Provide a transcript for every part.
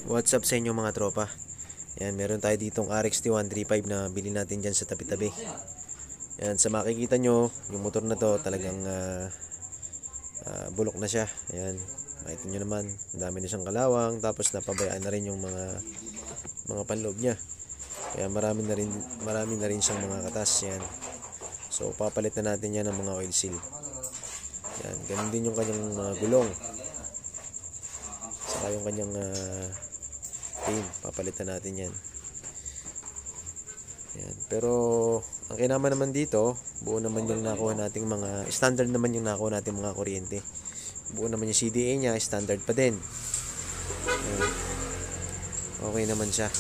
What's up sa inyo mga tropa? Yan, meron tayo ditong RXT 135 na bili natin dyan sa tabi-tabi. Yan, sa makikita nyo, yung motor na to talagang bulok na siya. Yan, makita nyo naman, ang dami na siyang kalawang, tapos napabayaan na rin yung mga panloob niya. Kaya marami na rin siyang mga katas. Yan. So papalit na natin yan ng mga oil seal. Yan, ganun din yung kanyang gulong. Saka yung kanyang paint, papalitan natin yan. Yan. Pero ang kinama naman dito, buo naman yung nakuha nating mga standard naman yung nakuha nating mga kuryente. Buo naman yung CDA niya, standard pa din. Yan. Okay naman siya.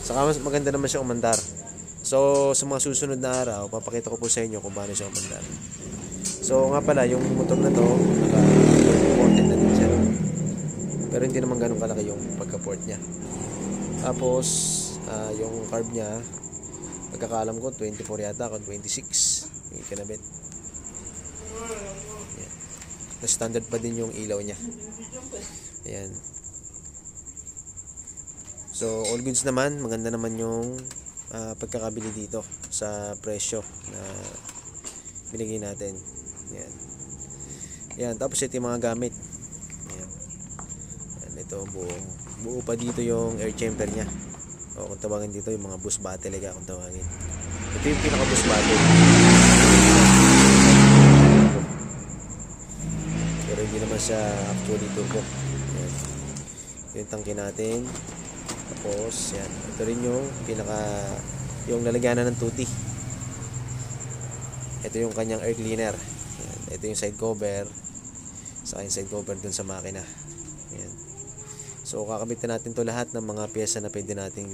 Saka mas maganda naman siya umandar. So sa mga susunod na araw, papakita ko po sa inyo kung paano siya umandar. So nga pala, yung motor na to, naka-ported na din siya. Pero hindi naman ganun kalaki yung pagka-port niya. Tapos yung carb niya, pagkakaalam ko 24 yata, kung 26 yung kinabit. Ayan. Standard pa din yung ilaw niya. Ayan. So all goods naman, maganda naman yung pagkakabili dito sa presyo na binigay natin. Ayan. Ayan, tapos ito yung mga gamit. Ayan. Ayan, ito buo pa dito yung air chamber nya, o kung tawagin dito yung mga boost battery kung tawagin. Ito yung pinaka boost battery, pero hindi naman siya actually turbo. Ayan. Ito yung tangke natin. Tapos yan, ito rin yung yung lalagyanan ng tuti. Ito yung kanyang air cleaner. Ayan. Ito yung side cover, saka yung side cover dun sa makina. Ayan. So kakamitin natin to lahat ng mga pyesa na pwede nating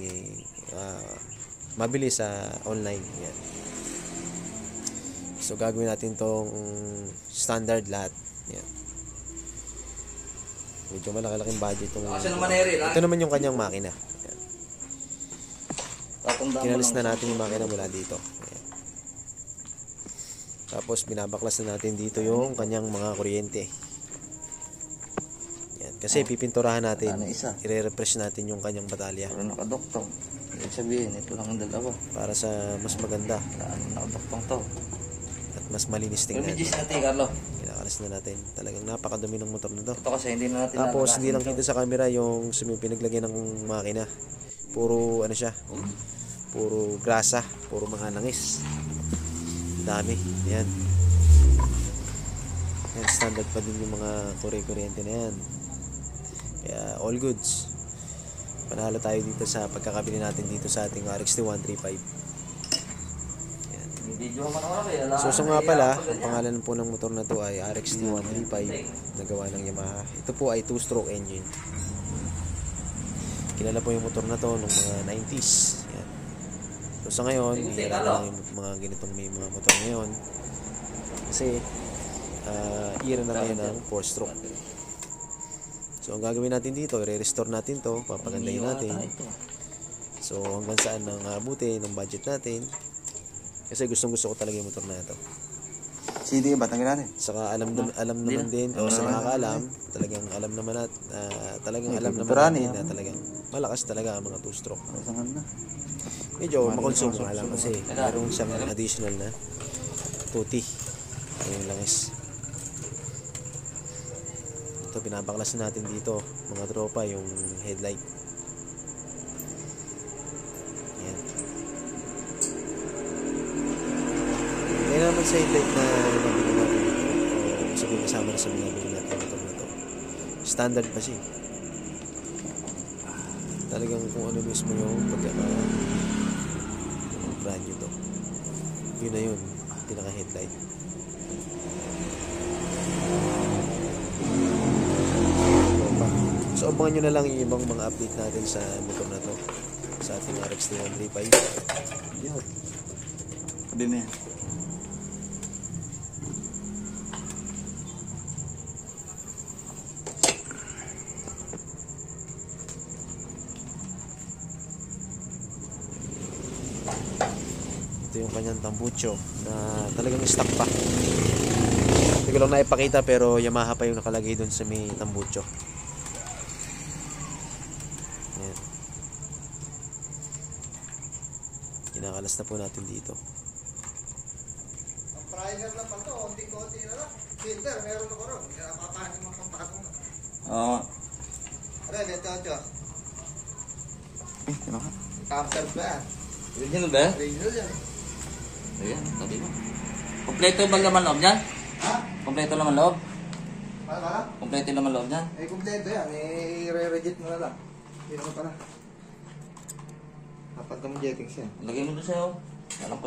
mabili sa online. Yan. So gagawin natin tong standard lahat. Yan. Medyo malaki-laking budget itong ito naman yung kanyang makina. Yan. Kinalis na natin yung makina mula dito. Yan. Tapos binabaklas na natin dito yung kanyang mga kuryente. Kasi pipinturahan natin, i-refresh natin yung kanyang batalya. Pero nakadoktong. Ibig sabihin, ito lang ang dalawa. Para sa mas maganda. Nakadoktong to. At mas malinis tingnan. Lumigis natin, Carlo. Kinakalis na natin. Talagang napakadumi ng motor na to. Ito kasi hindi na natin. Tapos hindi lang kita sa camera yung pinaglagyan ng makina. Puro ano siya. Puro grasa. Puro mga langis. Dami. Yan. Yan, standard pa din yung mga kuryente na yan. Kaya all goods. Panalo tayo dito sa pagkakabili natin dito sa ating RXT 135. Yan. So nga pala, ang pangalan po ng motor na to ay RXT 135 na gawa ng Yamaha. Ito po ay 2-stroke engine. Kilala po yung motor na to nung mga 90s. Yan. So sa ngayon, bihira na lang yung mga ganitong may mga motor ngayon. Kasi era na ngayon ng 4-stroke. So ang gagawin natin dito, i-restore natin to, papagandahin natin. So hanggang saan nang abutin ng budget natin. Kasi gustong-gusto ko talaga yung motor na ito. CD ba tanggalin natin? Saka alam naman din, o sa nakakaalam, talagang alam naman natin na talagang malakas talaga ang mga 2-stroke. Medyo makonsumo nga lang kasi mayroong siyang additional na tuti. Yung langis. Ito, pinabaklas natin dito mga tropa yung headlight. Yan. Kaya naman sa headlight na nabili natin o sabihin kasama na sa nabili natin motor na to, standard pa siya. Talagang kung ano mismo yung brand new to, yun na yun, pinaka headlight. So abangan nyo na lang yung ibang mga update natin sa motor na to, sa ating RXT 135. Yun. Sabi mo yan. Ito yung kanyang tambucho na talagang stock pa. Hindi ko lang naipakita pero Yamaha pa yung nakalagay dun sa may tambucho. Pakakalas na po natin dito. Ang primer lang pa to, konti-konti na lang. Filter, meron ako ron. Kaya papahanin mo pang patong na. Oo. Aray, ito. Eh, tino ka. Camper ba yan? Original ba? Original yan. Ayan, tabi mo. Kompleto ba laman loob niyan? Ha? Kompleto laman loob? Para? Kompleto laman loob niyan? Eh, kumpleto yan. Eh, re-reject mo na lang. Hindi naman pala. Dapat naman jettings yan. Lagay mo doon sa'yo. Alam ko.